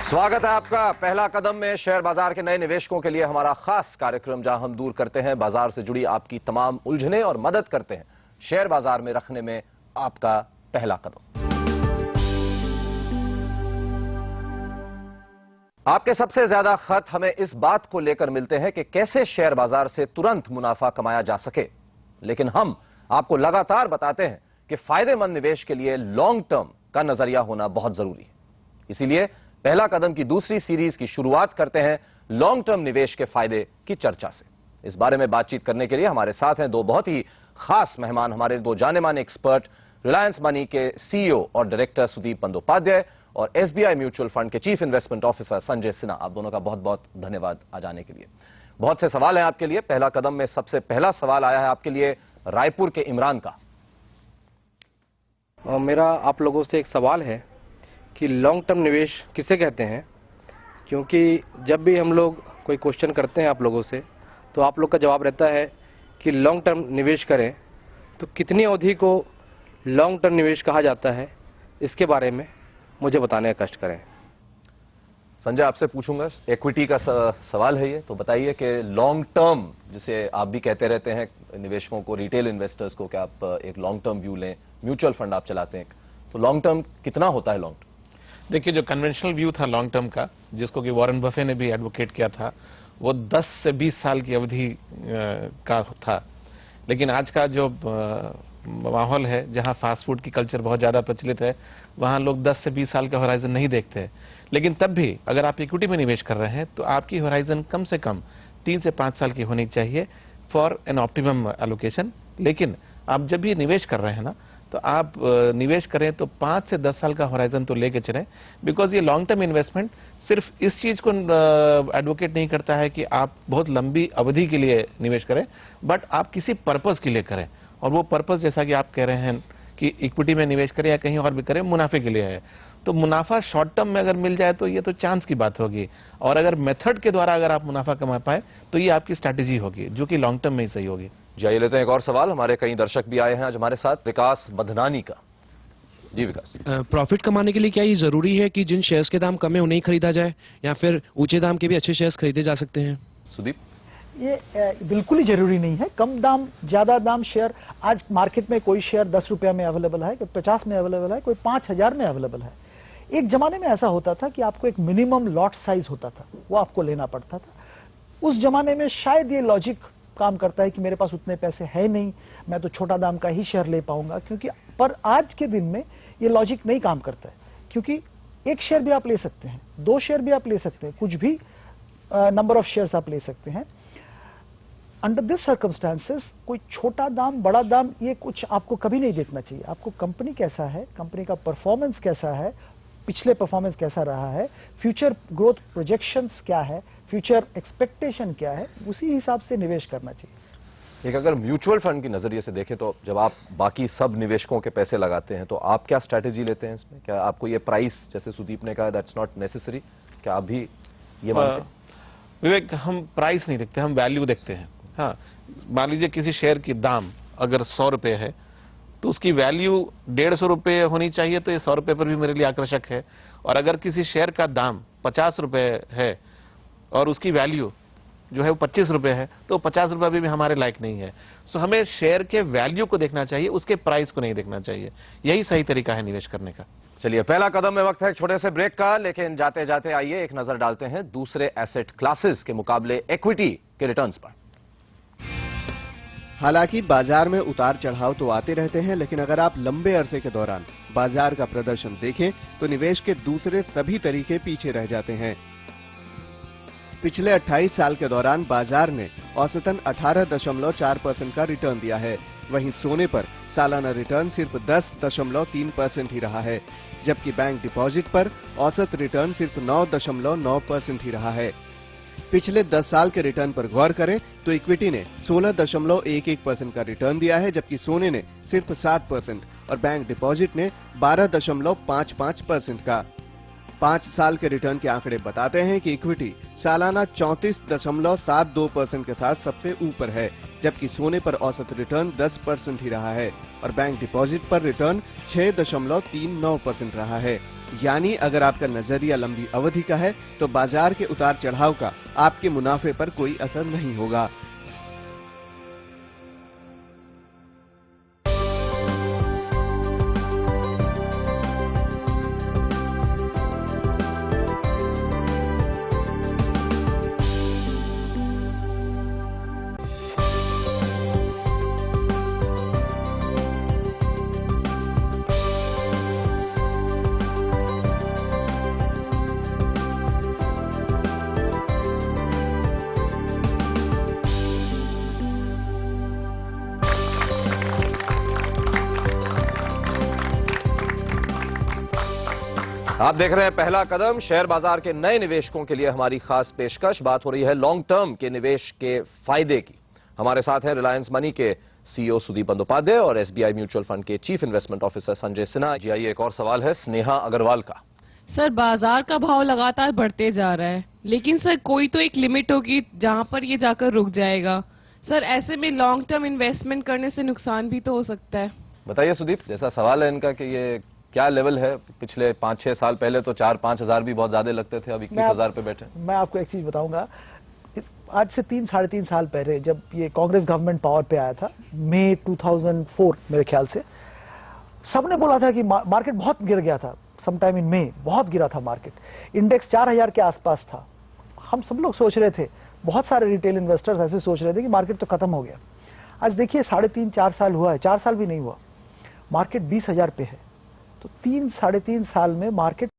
स्वागत है आपका पहला कदम में। शेयर बाजार के नए निवेशकों के लिए हमारा खास कार्यक्रम, जहां हम दूर करते हैं बाजार से जुड़ी आपकी तमाम उलझनें और मदद करते हैं शेयर बाजार में रखने में आपका पहला कदम। आपके सबसे ज्यादा खत हमें इस बात को लेकर मिलते हैं कि कैसे शेयर बाजार से तुरंत मुनाफा कमाया जा सके, लेकिन हम आपको लगातार बताते हैं कि फायदेमंद निवेश के लिए लॉन्ग टर्म का नजरिया होना बहुत जरूरी है। इसीलिए पहला कदम की दूसरी सीरीज की शुरुआत करते हैं लॉन्ग टर्म निवेश के फायदे की चर्चा से। इस बारे में बातचीत करने के लिए हमारे साथ हैं दो बहुत ही खास मेहमान, हमारे दो जाने माने एक्सपर्ट, रिलायंस मनी के सीईओ और डायरेक्टर सुदीप बंदोपाध्याय और एसबीआई म्यूचुअल फंड के chief investment officer Sanjay Sinha. आप दोनों का बहुत बहुत धन्यवाद आ जाने के लिए। बहुत से सवाल हैं आपके लिए। पहला कदम में सबसे पहला सवाल आया है आपके लिए रायपुर के इमरान का। मेरा आप लोगों से एक सवाल है कि लॉन्ग टर्म निवेश किसे कहते हैं, क्योंकि जब भी हम लोग कोई क्वेश्चन करते हैं आप लोगों से तो आप लोग का जवाब रहता है कि लॉन्ग टर्म निवेश करें, तो कितनी अवधि को लॉन्ग टर्म निवेश कहा जाता है, इसके बारे में मुझे बताने का कष्ट करें। संजय, आपसे पूछूंगा, इक्विटी का सवाल है ये, तो बताइए कि लॉन्ग टर्म जिसे आप भी कहते रहते हैं निवेशकों को, रिटेल इन्वेस्टर्स को, कि आप एक लॉन्ग टर्म व्यू लें, म्यूचुअल फंड आप चलाते हैं, तो लॉन्ग टर्म कितना होता है लॉन्ग टर्म? देखिए, जो कन्वेंशनल व्यू था लॉन्ग टर्म का, जिसको कि वॉरेन बफे ने भी एडवोकेट किया था, वो 10 से 20 साल की अवधि का था। लेकिन आज का जो माहौल है, जहां फास्ट फूड की कल्चर बहुत ज्यादा प्रचलित है, वहां लोग 10 से 20 साल का होराइजन नहीं देखते हैं। लेकिन तब भी अगर आप इक्विटी में निवेश कर रहे हैं तो आपकी होराइजन कम से कम 3 से 5 साल की होनी चाहिए फॉर एन ऑप्टिमम एलोकेशन। लेकिन आप जब भी निवेश कर रहे हैं ना, तो आप निवेश करें तो 5 से 10 साल का होराइजन तो लेके चलें, बिकॉज ये लॉन्ग टर्म इन्वेस्टमेंट सिर्फ इस चीज को एडवोकेट नहीं करता है कि आप बहुत लंबी अवधि के लिए निवेश करें, बट आप किसी पर्पज के लिए करें। और वो पर्पज, जैसा कि आप कह रहे हैं कि इक्विटी में निवेश करें या कहीं और भी करें, मुनाफे के लिए है। तो मुनाफा शॉर्ट टर्म में अगर मिल जाए तो ये तो चांस की बात होगी, और अगर मेथड के द्वारा अगर आप मुनाफा कमा पाए तो ये आपकी स्ट्रैटेजी होगी, जो कि लॉन्ग टर्म में ही सही होगी। जाइए लेते हैं एक और सवाल। हमारे कई दर्शक भी आए हैं आज हमारे साथ। विकास बधनानी का। जी विकास, प्रॉफिट कमाने के लिए क्या ये जरूरी है कि जिन शेयर्स के दाम कम है उन्हें ही खरीदा जाए, या फिर ऊंचे दाम के भी अच्छे शेयर्स खरीदे जा सकते हैं? सुदीप, ये बिल्कुल ही जरूरी नहीं है। कम दाम ज्यादा दाम शेयर, आज मार्केट में कोई शेयर 10 रुपया में अवेलेबल है, कोई 50 में अवेलेबल है, कोई 5000 में अवेलेबल है। एक जमाने में ऐसा होता था कि आपको एक मिनिमम लॉट साइज होता था, वो आपको लेना पड़ता था। उस जमाने में शायद ये लॉजिक काम करता है कि मेरे पास उतने पैसे है नहीं, मैं तो छोटा दाम का ही शेयर ले पाऊंगा, क्योंकि पर आज के दिन में ये लॉजिक नहीं काम करता है, क्योंकि एक शेयर भी आप ले सकते हैं, 2 शेयर भी आप ले सकते हैं, कुछ भी नंबर ऑफ शेयर्स आप ले सकते हैं। अंडर दिस सर्कमस्टांसेस कोई छोटा दाम बड़ा दाम ये कुछ आपको कभी नहीं देखना चाहिए। आपको कंपनी कैसा है, कंपनी का परफॉर्मेंस कैसा है, पिछले परफॉर्मेंस कैसा रहा है, फ्यूचर ग्रोथ प्रोजेक्शंस क्या है, फ्यूचर एक्सपेक्टेशन क्या है, उसी हिसाब से निवेश करना चाहिए। एक अगर म्यूचुअल फंड की नजरिए से देखें तो जब आप बाकी सब निवेशकों के पैसे लगाते हैं तो आप क्या स्ट्रैटेजी लेते हैं इसमें? क्या आपको ये प्राइस, जैसे सुदीप ने कहा, दैट्स नॉट नेसेसरी, क्या आप भी ये मानते हैं? विवेक, हम प्राइस नहीं देखते, हम वैल्यू देखते हैं। हाँ, मान लीजिए किसी शेयर की दाम अगर 100 रुपए है तो उसकी वैल्यू 150 रुपए होनी चाहिए, तो ये 100 रुपए पर भी मेरे लिए आकर्षक है। और अगर किसी शेयर का दाम 50 रुपए है और उसकी वैल्यू जो है वो 25 रुपए है, तो 50 रुपए भी हमारे लायक नहीं है। सो हमें शेयर के वैल्यू को देखना चाहिए, उसके प्राइस को नहीं देखना चाहिए। यही सही तरीका है निवेश करने का। चलिए, पहला कदम में वक्त है एक छोटे से ब्रेक का, लेकिन जाते जाते आइए एक नजर डालते हैं दूसरे एसेट क्लासेस के मुकाबले इक्विटी के रिटर्न्स पर। हालांकि बाजार में उतार चढ़ाव तो आते रहते हैं, लेकिन अगर आप लंबे अरसे के दौरान बाजार का प्रदर्शन देखें तो निवेश के दूसरे सभी तरीके पीछे रह जाते हैं। पिछले 28 साल के दौरान बाजार ने औसतन 18.4% का रिटर्न दिया है। वहीं सोने पर सालाना रिटर्न सिर्फ 10.3% ही रहा है, जबकि बैंक डिपॉजिट पर औसत रिटर्न सिर्फ 9.9% ही रहा है। पिछले 10 साल के रिटर्न पर गौर करें तो इक्विटी ने 16.11% का रिटर्न दिया है, जबकि सोने ने सिर्फ 7% और बैंक डिपॉजिट ने 12.55% का। 5 साल के रिटर्न के आंकड़े बताते हैं कि इक्विटी सालाना 34.72% के साथ सबसे ऊपर है, जबकि सोने पर औसत रिटर्न 10% ही रहा है और बैंक डिपॉजिट पर रिटर्न 6.39% रहा है। यानी अगर आपका नजरिया लंबी अवधि का है तो बाजार के उतार चढ़ाव का आपके मुनाफे पर कोई असर नहीं होगा। आप देख रहे हैं पहला कदम, शेयर बाजार के नए निवेशकों के लिए हमारी खास पेशकश। बात हो रही है लॉन्ग टर्म के निवेश के फायदे की। हमारे साथ हैं रिलायंस मनी के सीईओ सुदीप बंदोपाध्याय और एसबीआई म्यूचुअल फंड के chief investment officer Sanjay Sinha ji. आइए एक और सवाल है स्नेहा अग्रवाल का। सर, बाजार का भाव लगातार बढ़ते जा रहा है, लेकिन सर कोई तो एक लिमिट होगी जहां पर ये जाकर रुक जाएगा। सर, ऐसे में लॉन्ग टर्म इन्वेस्टमेंट करने से नुकसान भी तो हो सकता है। बताइए सुदीप, जैसा सवाल है इनका कि ये क्या लेवल है। पिछले 5-6 साल पहले तो 4-5 हजार भी बहुत ज्यादा लगते थे, अब 21,000 पे बैठे। मैं आपको एक चीज बताऊंगा। आज से 3-3.5 साल पहले जब ये कांग्रेस गवर्नमेंट पावर पे आया था, मई 2004 मेरे ख्याल से, सबने बोला था कि मार्केट बहुत गिर गया था। समटाइम इन मई बहुत गिरा था मार्केट। इंडेक्स 4000 के आसपास था। हम सब लोग सोच रहे थे, बहुत सारे रिटेल इन्वेस्टर्स ऐसे सोच रहे थे कि मार्केट तो खत्म हो गया। आज देखिए 3.5-4 साल हुआ है, 4 साल भी नहीं हुआ, मार्केट 20,000 पे है। तो 3-3.5 साल में मार्केट